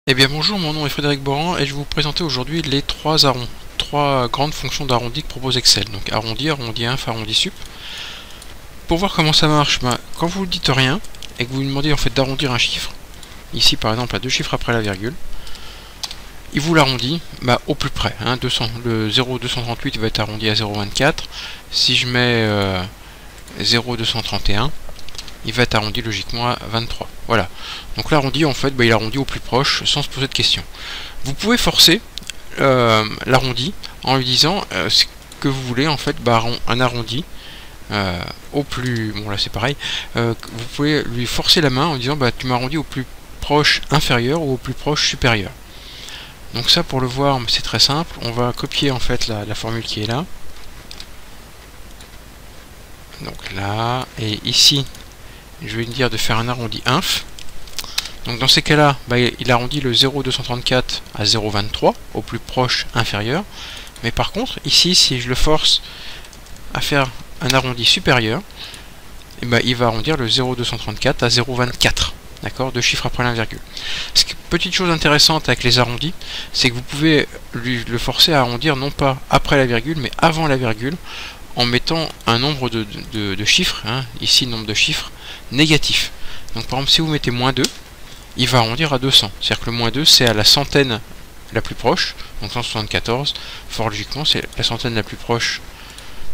Eh bien bonjour, mon nom est Frédéric Boran et je vais vous présenter aujourd'hui les trois arronds, trois grandes fonctions d'arrondi que propose Excel. Donc arrondi, arrondi inf, arrondi sup. Pour voir comment ça marche, quand vous ne dites rien et que vous lui demandez en fait d'arrondir un chiffre, ici par exemple à deux chiffres après la virgule, il vous l'arrondit au plus près. Le 0,238 va être arrondi à 0,24. Si je mets 0,231, il va être arrondi logiquement à 23. Voilà. Donc l'arrondi, en fait, il arrondit au plus proche sans se poser de questions. Vous pouvez forcer l'arrondi en lui disant ce que vous voulez, en fait, un arrondi au plus... Bon, là c'est pareil. Vous pouvez lui forcer la main en disant tu m'arrondis au plus proche inférieur ou au plus proche supérieur. Donc ça, pour le voir, c'est très simple. On va copier, en fait, la formule qui est là. Donc là, et ici, je vais lui dire de faire un arrondi inf. Donc dans ces cas-là, il arrondit le 0,234 à 0,23 au plus proche inférieur. Mais par contre, ici, si je le force à faire un arrondi supérieur, il va arrondir le 0,234 à 0,24. D'accord, deux chiffres après l'invirgule. Petite chose intéressante avec les arrondis, c'est que vous pouvez le forcer à arrondir non pas après la virgule, mais avant la virgule, en mettant un nombre de chiffres, ici nombre de chiffres négatif. Donc par exemple, si vous mettez moins 2, il va arrondir à 200. C'est-à-dire que le moins 2, c'est à la centaine la plus proche, donc 174. Fort logiquement, c'est la centaine la plus proche,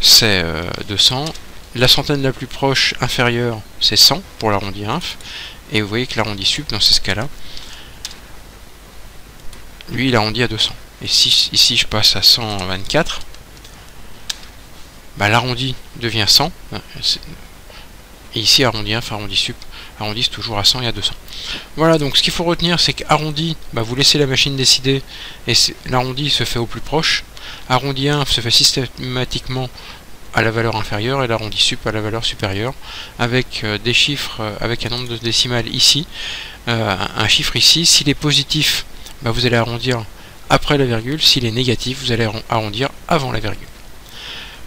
c'est 200. La centaine la plus proche inférieure, c'est 100 pour l'arrondi inf. Et vous voyez que l'arrondi sup, dans ce cas-là, lui, il arrondit à 200. Et si ici, je passe à 124, l'arrondi devient 100. Et ici, arrondi inf, arrondi sup, arrondi c'est toujours à 100 et à 200. Voilà, donc ce qu'il faut retenir, c'est qu'arrondi, vous laissez la machine décider, et l'arrondi se fait au plus proche. Arrondi inf se fait systématiquement à la valeur inférieure, et l'arrondi sup à la valeur supérieure, avec des chiffres, avec un nombre de décimales ici, un chiffre ici. S'il est positif, vous allez arrondir après la virgule. S'il est négatif, vous allez arrondir avant la virgule.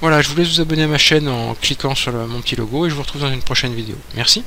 Voilà, je vous laisse vous abonner à ma chaîne en cliquant sur mon petit logo et je vous retrouve dans une prochaine vidéo. Merci.